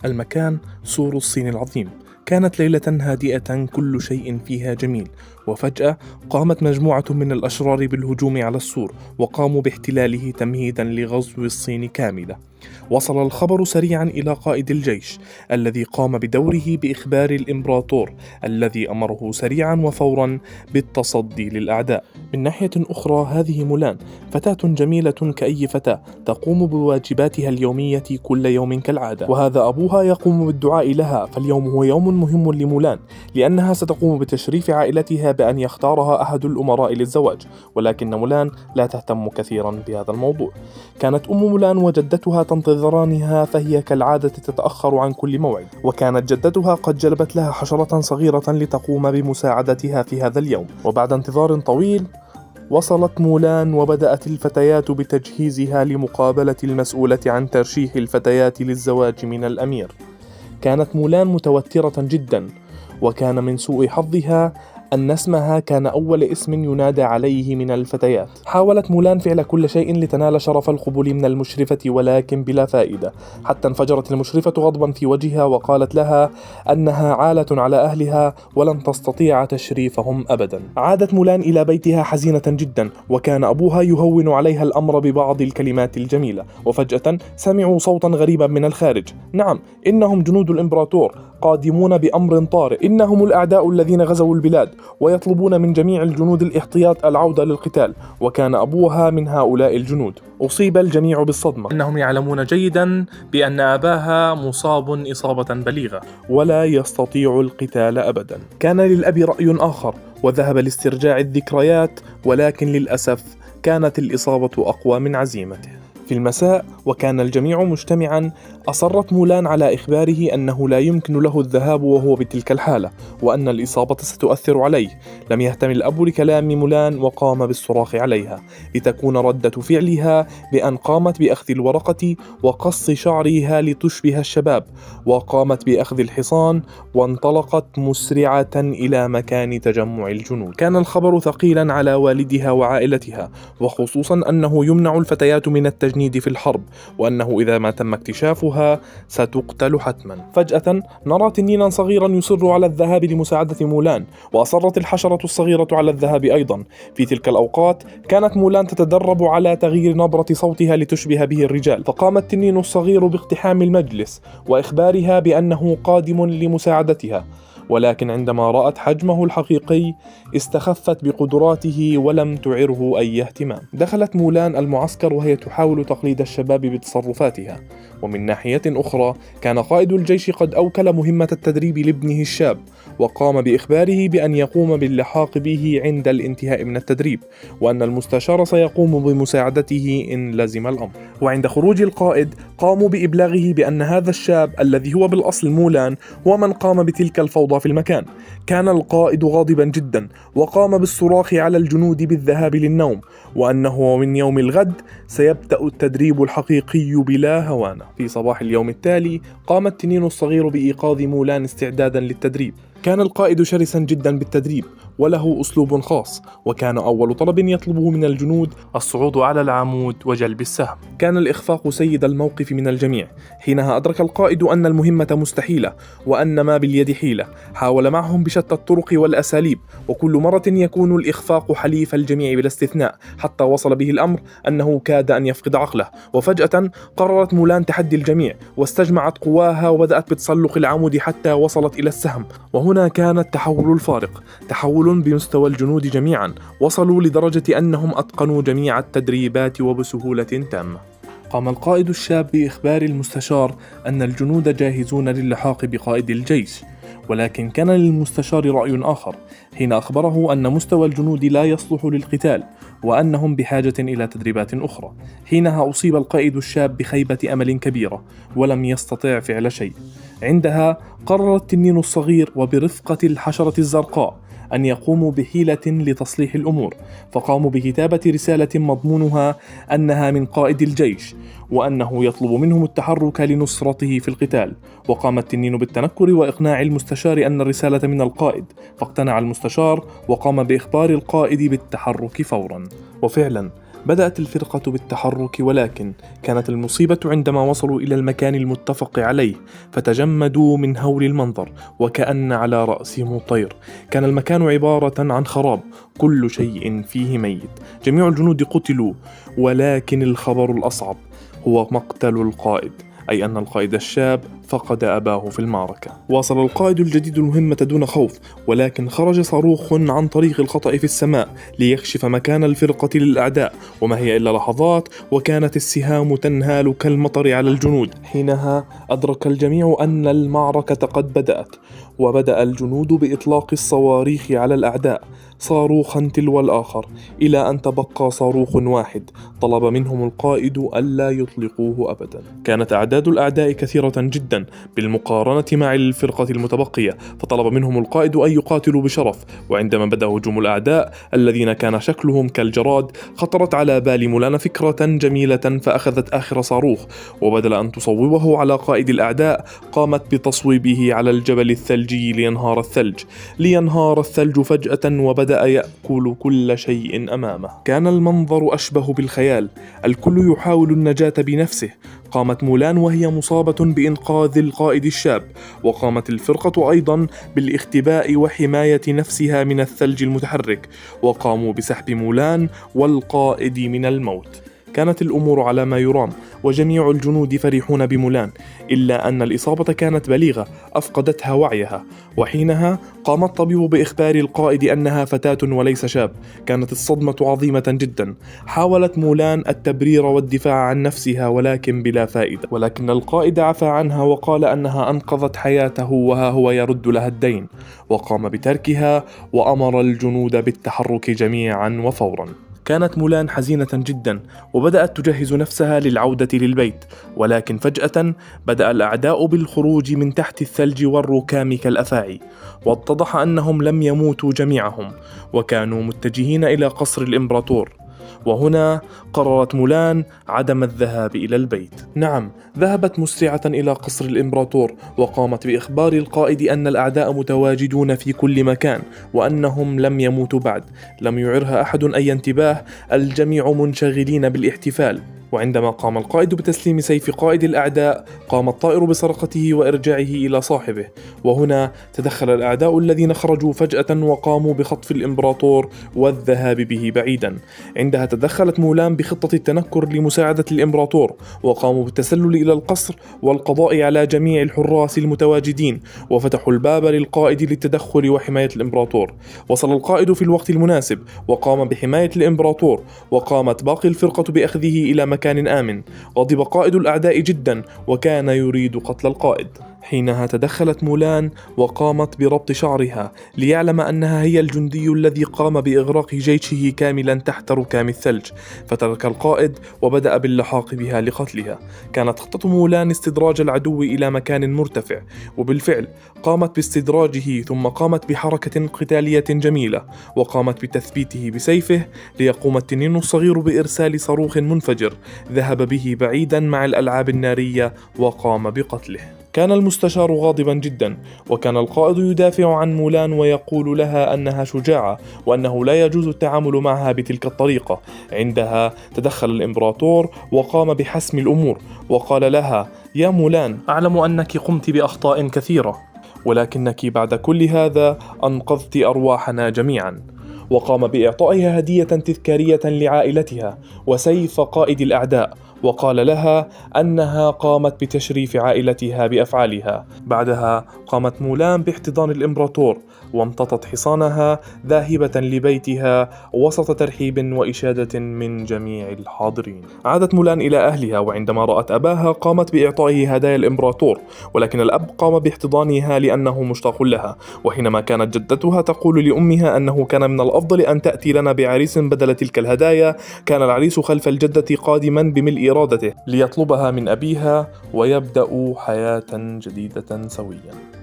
المكان سور الصين العظيم. كانت ليلة هادئة كل شيء فيها جميل، وفجأة قامت مجموعة من الأشرار بالهجوم على السور، وقاموا باحتلاله تمهيدا لغزو الصين كاملة. وصل الخبر سريعا إلى قائد الجيش الذي قام بدوره بإخبار الإمبراطور، الذي أمره سريعا وفورا بالتصدي للأعداء. من ناحية أخرى، هذه مولان فتاة جميلة كأي فتاة، تقوم بواجباتها اليومية كل يوم كالعادة، وهذا أبوها يقوم بالدعاء لها، فاليوم هو يوم مهم لمولان لأنها ستقوم بتشريف عائلتها بأن يختارها أحد الأمراء للزواج. ولكن مولان لا تهتم كثيرا بهذا الموضوع. كانت أم مولان وجدتها تنتظرانها، فهي كالعادة تتأخر عن كل موعد، وكانت جدتها قد جلبت لها حشرة صغيرة لتقوم بمساعدتها في هذا اليوم. وبعد انتظار طويل وصلت مولان، وبدأت الفتيات بتجهيزها لمقابلة المسؤولة عن ترشيح الفتيات للزواج من الأمير. كانت مولان متوترة جدا، وكان من سوء حظها أن اسمها كان أول اسم ينادى عليه من الفتيات. حاولت مولان فعل كل شيء لتنال شرف القبول من المشرفة، ولكن بلا فائدة، حتى انفجرت المشرفة غضبا في وجهها وقالت لها أنها عالة على أهلها ولن تستطيع تشريفهم أبدا. عادت مولان إلى بيتها حزينة جدا، وكان أبوها يهون عليها الأمر ببعض الكلمات الجميلة. وفجأة سمعوا صوتا غريبا من الخارج. نعم، إنهم جنود الإمبراطور قادمون بأمر طارئ. إنهم الأعداء الذين غزوا البلاد، ويطلبون من جميع الجنود الاحتياط العودة للقتال. وكان أبوها من هؤلاء الجنود. أصيب الجميع بالصدمة، إنهم يعلمون جيدا بأن أباها مصاب إصابة بليغة ولا يستطيع القتال أبدا. كان للأب رأي آخر، وذهب لاسترجاع الذكريات، ولكن للأسف كانت الإصابة أقوى من عزيمته. في المساء وكان الجميع مجتمعا، أصرت مولان على إخباره أنه لا يمكن له الذهاب وهو بتلك الحالة، وأن الإصابة ستؤثر عليه. لم يهتم الأب لكلام مولان، وقام بالصراخ عليها لتكون ردة فعلها بأن قامت بأخذ الورقة وقص شعرها لتشبه الشباب، وقامت بأخذ الحصان وانطلقت مسرعة إلى مكان تجمع الجنود. كان الخبر ثقيلا على والدها وعائلتها، وخصوصا أنه يمنع الفتيات من التجنيد في الحرب، وأنه إذا ما تم اكتشافها ستقتل حتما. فجأة نرى تنينا صغيرا يصر على الذهاب لمساعدة مولان، وأصرت الحشرة الصغيرة على الذهاب أيضا. في تلك الأوقات كانت مولان تتدرب على تغيير نبرة صوتها لتشبه به الرجال، فقام التنين الصغير باقتحام المجلس وإخبارها بأنه قادم لمساعدتها. ولكن عندما رأت حجمه الحقيقي استخفت بقدراته ولم تعره أي اهتمام. دخلت مولان المعسكر وهي تحاول تقليد الشباب بتصرفاتها. ومن ناحية أخرى كان قائد الجيش قد أوكل مهمة التدريب لابنه الشاب، وقام بإخباره بأن يقوم باللحاق به عند الانتهاء من التدريب، وأن المستشار سيقوم بمساعدته إن لزم الأمر. وعند خروج القائد قاموا بإبلاغه بأن هذا الشاب الذي هو بالأصل مولان هو من قام بتلك الفوضى في المكان. كان القائد غاضبا جدا، وقام بالصراخ على الجنود بالذهاب للنوم، وأنه من يوم الغد سيبدأ التدريب الحقيقي بلا هوانة. في صباح اليوم التالي قام التنين الصغير بإيقاظ مولان استعدادا للتدريب. كان القائد شرسا جدا بالتدريب، وله أسلوب خاص، وكان أول طلب يطلبه من الجنود الصعود على العمود وجلب السهم. كان الإخفاق سيد الموقف من الجميع. حينها أدرك القائد أن المهمة مستحيلة، وأن ما باليد حيلة. حاول معهم بشتى الطرق والأساليب، وكل مرة يكون الإخفاق حليف الجميع بلا استثناء، حتى وصل به الأمر أنه كاد أن يفقد عقله. وفجأة قررت مولان تحدي الجميع، واستجمعت قواها وبدأت بتسلق العمود حتى وصلت إلى السهم. وهنا كان التحول الفارق، تحول بمستوى الجنود جميعا. وصلوا لدرجة أنهم أتقنوا جميع التدريبات وبسهولة تامة. قام القائد الشاب بإخبار المستشار أن الجنود جاهزون للحاق بقائد الجيش، ولكن كان للمستشار رأي آخر حين أخبره أن مستوى الجنود لا يصلح للقتال، وأنهم بحاجة إلى تدريبات أخرى. حينها أصيب القائد الشاب بخيبة أمل كبيرة، ولم يستطع فعل شيء. عندها قرر التنين الصغير وبرفقة الحشرة الزرقاء أن يقوموا بحيلة لتصليح الأمور، فقاموا بكتابة رسالة مضمونها أنها من قائد الجيش، وأنه يطلب منهم التحرك لنصرته في القتال. وقام التنين بالتنكر وإقناع المستشار أن الرسالة من القائد، فاقتنع المستشار وقام بإخبار القائد بالتحرك فورا. وفعلا بدأت الفرقة بالتحرك، ولكن كانت المصيبة عندما وصلوا إلى المكان المتفق عليه فتجمدوا من هول المنظر وكأن على رأسهم طير. كان المكان عبارة عن خراب، كل شيء فيه ميت، جميع الجنود قتلوا، ولكن الخبر الأصعب هو مقتل القائد، أي أن القائد الشاب فقد أباه في المعركة. واصل القائد الجديد المهمة دون خوف، ولكن خرج صاروخ عن طريق الخطأ في السماء ليكشف مكان الفرقة للأعداء، وما هي إلا لحظات وكانت السهام تنهال كالمطر على الجنود. حينها أدرك الجميع أن المعركة قد بدأت، وبدأ الجنود بإطلاق الصواريخ على الأعداء صاروخا تلو الآخر، إلى أن تبقى صاروخ واحد طلب منهم القائد ألا يطلقوه أبدا. كانت أعداد الأعداء كثيرة جدا بالمقارنة مع الفرقة المتبقية، فطلب منهم القائد أن يقاتلوا بشرف. وعندما بدأ هجوم الأعداء الذين كان شكلهم كالجراد، خطرت على بال مولانا فكرة جميلة، فأخذت آخر صاروخ، وبدل أن تصوبه على قائد الأعداء قامت بتصويبه على الجبل الثلجي لينهار الثلج فجأة، وبدأ يأكل كل شيء أمامه. كان المنظر أشبه بالخيال، الكل يحاول النجاة بنفسه. قامت مولان وهي مصابة بإنقاذ القائد الشاب، وقامت الفرقة أيضا بالاختباء وحماية نفسها من الثلج المتحرك، وقاموا بسحب مولان والقائد من الموت. كانت الأمور على ما يرام، وجميع الجنود فرحون بمولان، إلا أن الإصابة كانت بليغة أفقدتها وعيها. وحينها قام الطبيب بإخبار القائد أنها فتاة وليس شاب. كانت الصدمة عظيمة جدا. حاولت مولان التبرير والدفاع عن نفسها، ولكن بلا فائدة. ولكن القائد عفى عنها وقال أنها أنقذت حياته، وها هو يرد لها الدين، وقام بتركها وأمر الجنود بالتحرك جميعا وفورا. كانت مولان حزينة جدا، وبدأت تجهز نفسها للعودة للبيت، ولكن فجأة بدأ الأعداء بالخروج من تحت الثلج والركام كالأفاعي، واتضح أنهم لم يموتوا جميعهم، وكانوا متجهين إلى قصر الإمبراطور. وهنا قررت مولان عدم الذهاب إلى البيت. نعم، ذهبت مسرعة إلى قصر الإمبراطور، وقامت بإخبار القائد أن الأعداء متواجدون في كل مكان، وأنهم لم يموتوا بعد. لم يعرها أحد أي انتباه، الجميع منشغلين بالاحتفال. وعندما قام القائد بتسليم سيف قائد الأعداء، قام الطائر بسرقته وإرجاعه إلى صاحبه. وهنا تدخل الأعداء الذين خرجوا فجأة وقاموا بخطف الإمبراطور والذهاب به بعيدا. عندها تدخلت مولان بخطة التنكر لمساعدة الإمبراطور، وقاموا بالتسلل إلى القصر والقضاء على جميع الحراس المتواجدين، وفتحوا الباب للقائد للتدخل وحماية الإمبراطور. وصل القائد في الوقت المناسب وقام بحماية الإمبراطور، وقامت باقي الفرقة بأخذه إلى مكان آمن. غضب قائد الأعداء جدا، وكان يريد قتل القائد. حينها تدخلت مولان وقامت بربط شعرها ليعلم أنها هي الجندي الذي قام بإغراق جيشه كاملا تحت ركام الثلج، فترك القائد وبدأ باللحاق بها لقتلها. كانت خطة مولان استدراج العدو إلى مكان مرتفع، وبالفعل قامت باستدراجه، ثم قامت بحركة قتالية جميلة، وقامت بتثبيته بسيفه ليقوم التنين الصغير بإرسال صاروخ منفجر ذهب به بعيدا مع الألعاب النارية وقام بقتله. كان المستشار غاضبا جدا، وكان القائد يدافع عن مولان ويقول لها أنها شجاعة وأنه لا يجوز التعامل معها بتلك الطريقة. عندها تدخل الإمبراطور وقام بحسم الأمور، وقال لها: يا مولان، أعلم أنك قمت بأخطاء كثيرة، ولكنك بعد كل هذا أنقذت أرواحنا جميعا. وقام بإعطائها هدية تذكارية لعائلتها وسيف قائد الأعداء، وقال لها أنها قامت بتشريف عائلتها بأفعالها. بعدها قامت مولان باحتضان الإمبراطور، وامتطت حصانها ذاهبة لبيتها وسط ترحيب وإشادة من جميع الحاضرين. عادت مولان إلى أهلها، وعندما رأت أباها قامت بإعطائه هدايا الإمبراطور، ولكن الأب قام باحتضانها لأنه مشتاق لها. وحينما كانت جدتها تقول لأمها أنه كان من الأفضل أن تأتي لنا بعريس بدل تلك الهدايا، كان العريس خلف الجدة قادما بملء إرادته ليطلبها من أبيها ويبدأوا حياة جديدة سويا.